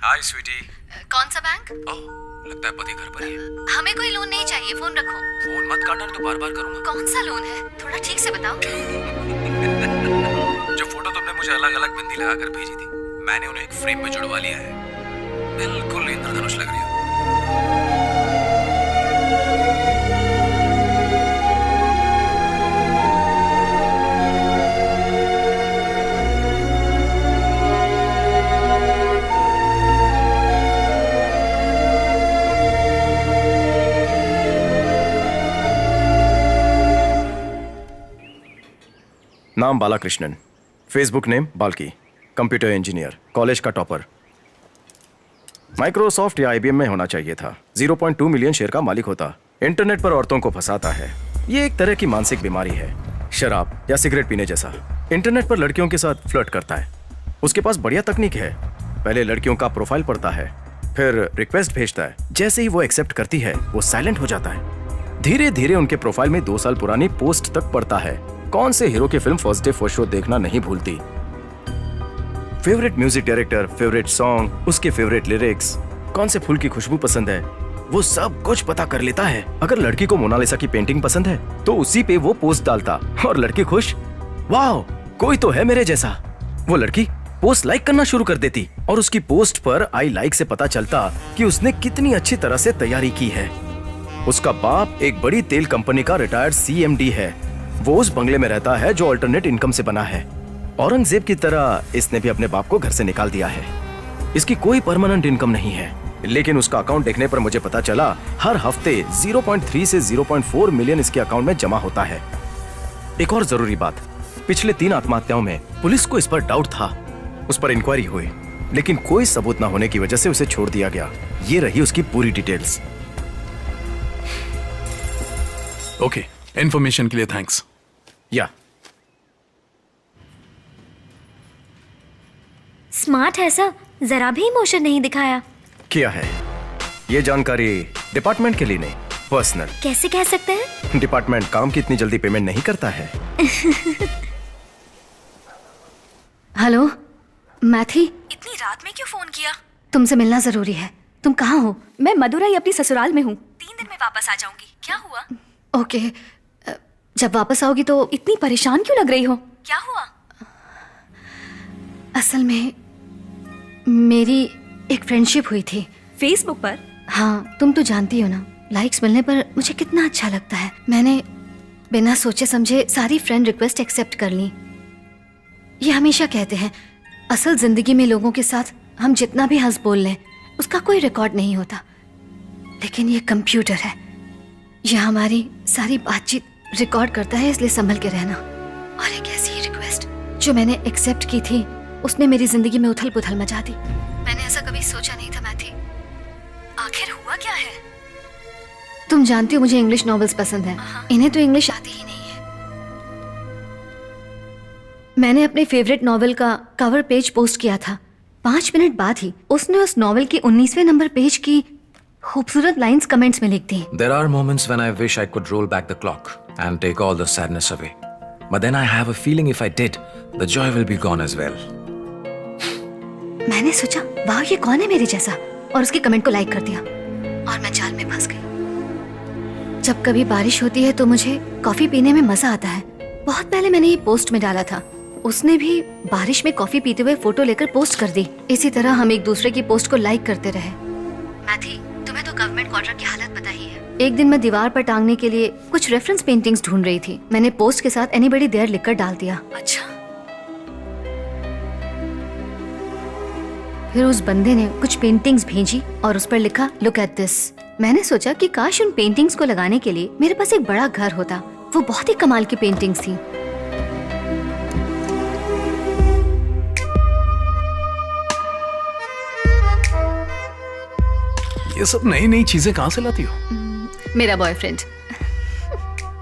हाय स्वीटी। कौन सा बैंक? ओह, लगता है पति घर पर ही है। हमें कोई लोन नहीं चाहिए, फोन रखो। फोन मत काटना तो बार बार करूंगा। कौन सा लोन है, थोड़ा ठीक से बताओ। जो फोटो तुमने मुझे अलग अलग बिंदी लगा कर भेजी थी, मैंने उन्हें एक फ्रेम में जुड़वा लिया है। बिल्कुल इंद्रधनुष लग रही हो। नाम Balakrishnan, Facebook name Balki, computer engineer, college का टॉपर। माइक्रोसॉफ्ट या आईबीएम में होना चाहिए था। 0.2 मिलियन शेयर का मालिक होता। इंटरनेट पर औरतों को फंसाता है। ये एक तरह की मानसिक बीमारी है, शराब या सिगरेट पीने जैसा। इंटरनेट पर लड़कियों के साथ फ्लर्ट करता है। उसके पास बढ़िया तकनीक है। पहले लड़कियों का प्रोफाइल पढ़ता है, फिर रिक्वेस्ट भेजता है। जैसे ही वो एक्सेप्ट करती है, वो साइलेंट हो जाता है। धीरे धीरे उनके प्रोफाइल में 2 साल पुरानी पोस्ट तक पड़ता है। कौन से हीरो की film first day first show देखना नहीं भूलती। Favourite music director, favourite song, उसके फेवरेट लिरिक्स, कौन से फूल की खुशबू पसंद है, वो सब कुछ पता कर लेता है। अगर लड़की को मोनालिसा की पेंटिंग पसंद है तो उसी पे वो पोस्ट डालता और लड़की खुश, वाह कोई तो है मेरे जैसा। वो लड़की पोस्ट लाइक करना शुरू कर देती और उसकी पोस्ट पर आई लाइक से पता चलता कि उसने कितनी अच्छी तरह से तैयारी की है। उसका बाप एक बड़ी तेल कंपनी का रिटायर्ड सीएमडी है। वो उस बंगले में रहता है जो अल्टरनेट इनकम से बना है। औरंगजेब की तरह इसने भी अपने बाप को घर से निकाल दिया है। इसकी कोई परमानेंट इनकम नहीं है, लेकिन उसका अकाउंट देखने पर मुझे पता चला हर हफ्ते 0.3 से 0.4 मिलियन इसके अकाउंट में जमा होता है। एक और जरूरी बात, पिछले 3 आत्महत्याओं में पुलिस को इस पर डाउट था। उस पर इंक्वायरी हुई, लेकिन कोई सबूत न होने की वजह से उसे छोड़ दिया गया। ये रही उसकी पूरी डिटेल्स। ओके, इन्फॉर्मेशन के लिए थैंक्स। या स्मार्ट है सर, जरा भी इमोशन नहीं दिखाया। क्या है ये जानकारी डिपार्टमेंट के लिए नहीं, पर्सनल। कैसे कह सकते हैं? डिपार्टमेंट काम की इतनी जल्दी पेमेंट नहीं करता है। हेलो, मैं थी। इतनी रात में क्यों फोन किया? तुमसे मिलना जरूरी है। तुम कहाँ हो? मैं मदुरई अपनी ससुराल में हूँ। 3 दिन में वापस आ जाऊंगी। क्या हुआ? ओके, जब वापस आओगी तो। इतनी परेशान क्यों लग रही हो? क्या हुआ? असल में मेरी एक फ्रेंडशिप हुई थी फेसबुक पर। हाँ, तुम तो जानती हो ना, लाइक्स मिलने पर मुझे कितना अच्छा लगता है। मैंने बिना सोचे समझे सारी फ्रेंड रिक्वेस्ट एक्सेप्ट कर ली। ये हमेशा कहते हैं असल जिंदगी में लोगों के साथ हम जितना भी हंस बोल लें उसका कोई रिकॉर्ड नहीं होता, लेकिन ये कंप्यूटर है, ये हमारी सारी बातचीत रिकॉर्ड करता है, इसलिए संभल के रहना। और एक ऐसी रिक्वेस्ट जो मैंने एक्सेप्ट की थी, उसने मेरी जिंदगी में उथल पुथल मचा दी। मैंने ऐसा कभी सोचा नहीं था मैथी। आखिर हुआ क्या है? तुम जानती हो मुझे इंग्लिश नॉवेल्स पसंद हैं। इन्हें तो इंग्लिश आती ही नहीं है। मैंने अपने फेवरेट नॉवेल का कवर पेज पोस्ट किया था। 5 मिनट बाद ही उसने उस नॉवेल के 19वें नंबर पेज की खूबसूरत लाइंस कमेंट्स में लिख दी। There are moments when I wish I could roll back the clock and take all the sadness away. But then I have a feeling if I did, the joy will be gone as well. मैंने सोचा वाह ये कौन है मेरे जैसा, और उसके कमेंट को लाइक कर दिया और मैं जाल में फंस गई। जब कभी बारिश होती है तो मुझे कॉफी पीने में मजा आता है। बहुत पहले मैंने ये पोस्ट में डाला था। उसने भी बारिश में कॉफी पीते हुए फोटो लेकर पोस्ट कर दी। इसी तरह हम एक दूसरे की पोस्ट को लाइक करते रहे। मैथी, तुम्हें तो गवर्नमेंट क्वार्टर की हालत पता ही है। एक दिन मैं दीवार पर टांगने के लिए कुछ रेफरेंस पेंटिंग्स ढूंढ रही थी। मैंने पोस्ट के साथ एनीबॉडी देयर लिखकर डाल दिया। अच्छा, फिर उस बंदे ने कुछ पेंटिंग्स भेजी और उस पर लिखा लुक एट दिस। मैंने सोचा कि काश उन पेंटिंग्स को लगाने के लिए मेरे पास एक बड़ा घर होता। वो बहुत ही कमाल की पेंटिंग्स थी। ये सब नई नई चीजें कहाँ से लाती हो? मेरा boyfriend.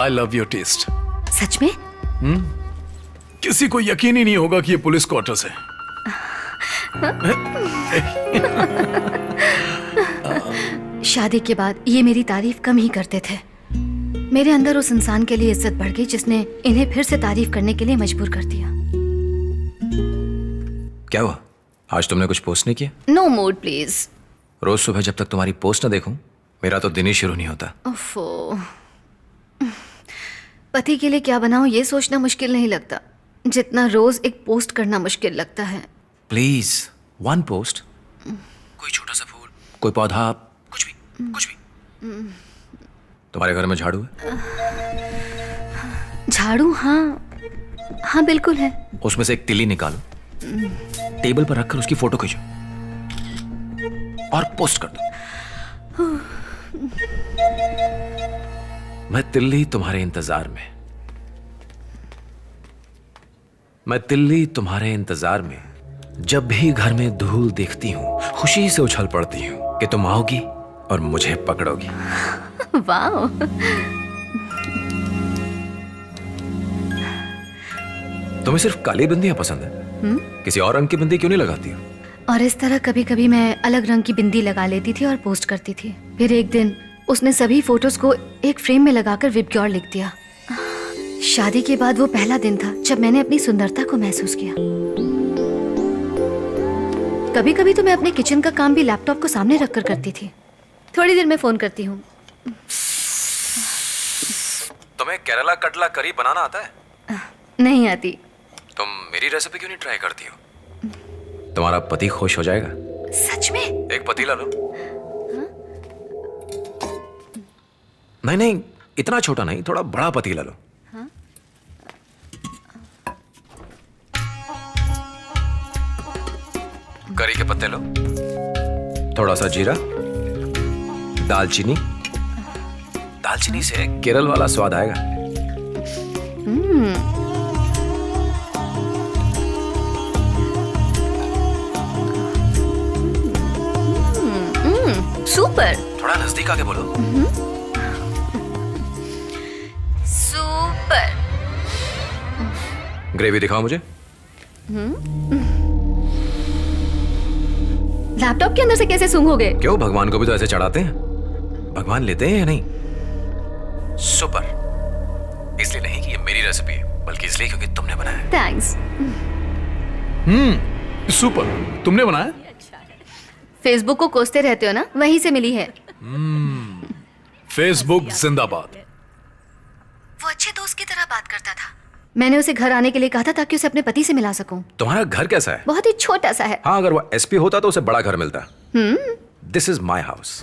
I love your taste. सच में? किसी को यकीन ही नहीं होगा कि ये पुलिस क्वार्टर्स है। शादी के बाद ये मेरी तारीफ कम ही करते थे। मेरे अंदर उस इंसान के लिए इज्जत बढ़ गई जिसने इन्हें फिर से तारीफ करने के लिए मजबूर कर दिया। क्या हुआ? आज तुमने कुछ पोस्ट नहीं किया? No mood please. रोज सुबह जब तक तुम्हारी पोस्ट ना देखूं, मेरा तो दिन ही शुरू नहीं होता। ओफो, पति के लिए क्या बनाऊं ये सोचना मुश्किल नहीं लगता जितना रोज एक पोस्ट करना मुश्किल लगता है। प्लीज, वन पोस्ट, कोई छोटा सा फूल, कोई पौधा, कुछ भी, कुछ भी। तुम्हारे घर में झाड़ू है? झाड़ू? हाँ हाँ बिल्कुल है। उसमें से एक तिल्ली निकालो, टेबल पर रखकर उसकी फोटो खींचो और पोस्ट कर दो। मैं तिल्ली तुम्हारे इंतजार में, मैं तिल्ली तुम्हारे इंतजार में। जब भी घर में धूल देखती हूं, खुशी से उछल पड़ती हूं कि तुम आओगी और मुझे पकड़ोगी। वाह, तुम्हें सिर्फ काली बिंदियां पसंद है? किसी और रंग की बिंदी क्यों नहीं लगाती हो? और इस तरह कभी कभी मैं अलग रंग की बिंदी लगा लेती थी और पोस्ट करती थी। फिर एक दिन उसने सभी फोटोज को एक फ्रेम में लगाकर विबग्योर लिख दिया। शादी के बाद वो पहला दिन था जब मैंने अपनी सुंदरता को महसूस किया। कभी कभी तो मैं अपने किचन का काम भी लैपटॉप को सामने रखकर करती थी। थोड़ी देर में फोन करती हूँ। तुम्हें केरला कटला करी बनाना आता है? नहीं आती। तुम मेरी रेसिपी क्यों नहीं ट्राई करती हो? तुम्हारा पति खुश हो जाएगा। सच में? एक पतीला लो। नहीं नहीं, इतना छोटा नहीं, थोड़ा बड़ा पतीला लो। करी के पत्ते लो, थोड़ा सा जीरा, दालचीनी। दालचीनी से केरल वाला स्वाद आएगा। सुपर। थोड़ा नजदीक आके बोलो। सुपर। ग्रेवी दिखाओ मुझे। लैपटॉप के अंदर से कैसे सूंघोगे? क्यों, भगवान को भी तो ऐसे चढ़ाते हैं। भगवान लेते हैं या नहीं? सुपर। इसलिए नहीं कि ये मेरी रेसिपी है, बल्कि इसलिए क्योंकि तुमने बनाया है। थैंक्स। सुपर, तुमने बनाया? फेसबुक को कोसते रहते हो ना, वहीं से मिली है। फेसबुक जिंदाबाद। वो अच्छे दोस्त की तरह बात करता था। मैंने उसे घर आने के लिए कहा था ताकि उसे अपने पति से मिला सकूं। तुम्हारा घर कैसा है? बहुत ही छोटा सा है। हाँ, अगर वो एसपी होता तो उसे बड़ा घर मिलता। This is my house.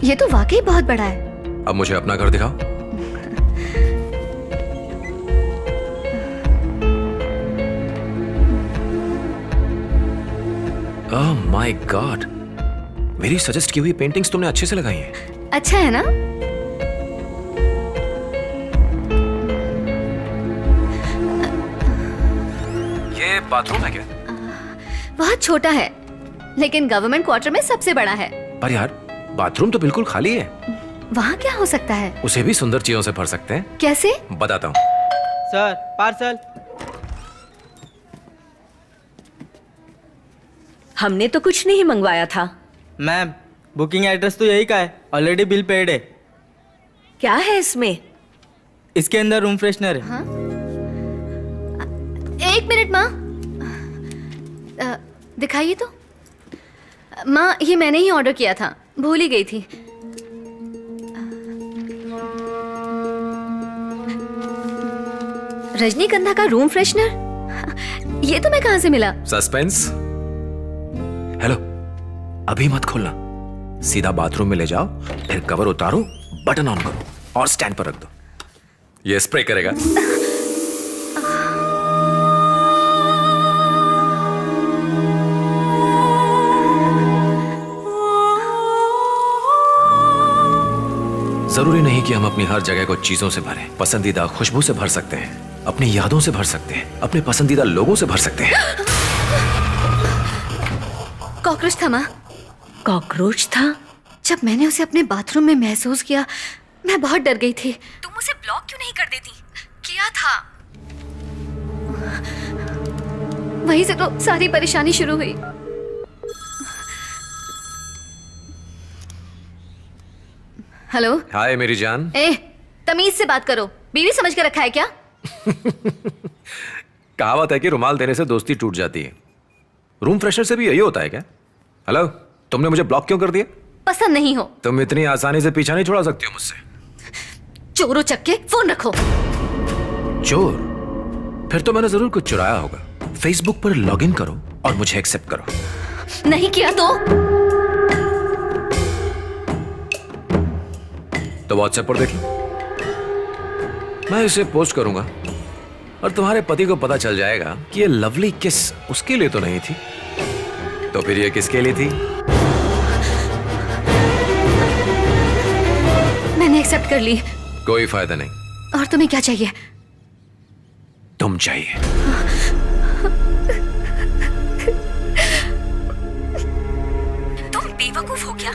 ये तो वाकई बहुत बड़ा है। अब मुझे अपना घर दिखाओ। ओह माय गॉड, मेरी सजेस्ट की हुई पेंटिंग्स तुमने अच्छे से लगाई हैं। अच्छा है ना? ये बाथरूम है क्या? बहुत छोटा है, लेकिन गवर्नमेंट क्वार्टर में सबसे बड़ा है। पर यार, बाथरूम तो बिल्कुल खाली है। वहाँ क्या हो सकता है? उसे भी सुंदर चीजों से भर सकते हैं। कैसे? बताता हूँ। Sir, parcel. हमने तो कुछ नहीं मंगवाया था। मैम, बुकिंग एड्रेस तो यही का है, ऑलरेडी बिल पेड है। क्या है इसमें? इसके अंदर रूम फ्रेशनर है। हाँ? एक मिनट माँ, दिखाइए तो। माँ, ये मैंने ही ऑर्डर किया था, भूल ही गई थी। रजनीगंधा का रूम फ्रेशनर? ये तो मैं कहाँ से मिला? सस्पेंस। हेलो, अभी मत खोलना, सीधा बाथरूम में ले जाओ, फिर कवर उतारो, बटन ऑन करो और स्टैंड पर रख दो। ये स्प्रे करेगा। जरूरी नहीं कि हम अपनी हर जगह को चीजों से भरें। पसंदीदा खुशबू से भर सकते हैं, अपनी यादों से भर सकते हैं, अपने पसंदीदा लोगों से भर सकते हैं। कॉकरोच था माँ। कॉकरोच था? जब मैंने उसे अपने बाथरूम में महसूस किया, मैं बहुत डर गई थी। तुम उसे ब्लॉक क्यों नहीं कर देती? किया था, वहीं से तो सारी परेशानी शुरू हुई। हेलो। हाय मेरी जान। ए, तमीज से बात करो, बीवी समझ के रखा है क्या? कहावत है कि रुमाल देने से दोस्ती टूट जाती है। रूम फ्रेशनर से भी यही होता है क्या? हेलो, तुमने मुझे ब्लॉक क्यों कर दिया? पसंद नहीं हो। तुम इतनी आसानी से पीछा नहीं छुड़ा सकती हो मुझसे। चोरों चक्के फोन रखो। चोर? फिर तो मैंने जरूर कुछ चुराया होगा। फेसबुक पर लॉगिन करो और मुझे एक्सेप्ट करो। नहीं किया तो व्हाट्सएप पर देख लो। मैं इसे पोस्ट करूंगा और तुम्हारे पति को पता चल जाएगा कि ये लवली किस उसके लिए तो नहीं थी। तो फिर ये किसके लिए थी? मैंने एक्सेप्ट कर ली। कोई फायदा नहीं। और तुम्हें क्या चाहिए? तुम चाहिए। तुम बेवकूफ हो क्या?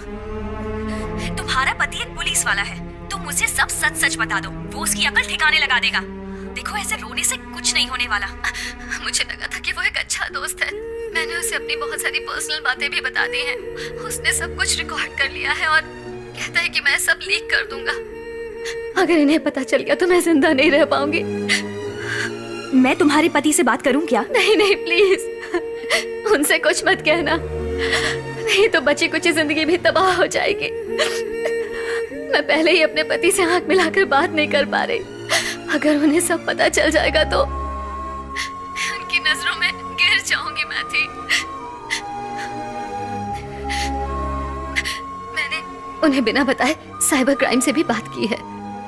तुम्हारा पति एक पुलिस वाला है। तुम मुझे सब सच सच बता दो, वो उसकी अकल ठिकाने लगा देगा। देखो, ऐसे रोने से कुछ नहीं होने वाला। मुझे लगा था कि वो एक अच्छा दोस्त है। मैंने उसे अपनी बहुत सारी पर्सनल बातें भी बता दी हैं। उसने सब कुछ रिकॉर्ड कर लिया है और कहता है कि मैं सब लीक कर दूंगा। अगर इन्हें पता चल गया तो मैं जिंदा नहीं रह पाऊंगी। मैं तुम्हारे पति से बात करूं क्या? नहीं नहीं, प्लीज उनसे कुछ मत कहना, नहीं तो बची कुछ जिंदगी भी तबाह हो जाएगी। मैं पहले ही अपने पति से आंख मिलाकर बात नहीं कर पा रही। अगर उन्हें सब पता चल जाएगा तो उनकी नजरों में गिर जाऊंगी मैं थी। मैंने उन्हें बिना बताए साइबर क्राइम से भी बात की है।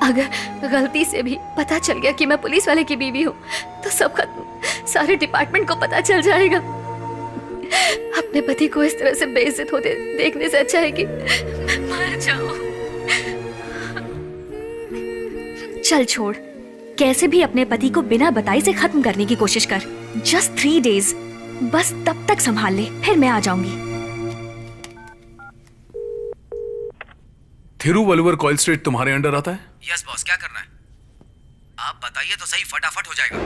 अगर गलती से भी पता चल गया कि मैं पुलिस वाले की बीवी हूँ तो सब खत्म। सारे डिपार्टमेंट को पता चल जाएगा। अपने पति को इस तरह से बेइज्जत होते देखने से अच्छा है कि मैं मर जाऊं। चल छोड़, कैसे भी अपने पति को बिना बताए से खत्म करने की कोशिश कर। जस्ट 3 days, बस तब तक संभाल ले, फिर मैं आ जाऊंगी। थिरुवल्लुवर कॉइल स्ट्रीट तुम्हारे अंडर आता है? यस बॉस, क्या करना है? आप बताइए तो सही, फटाफट हो जाएगा।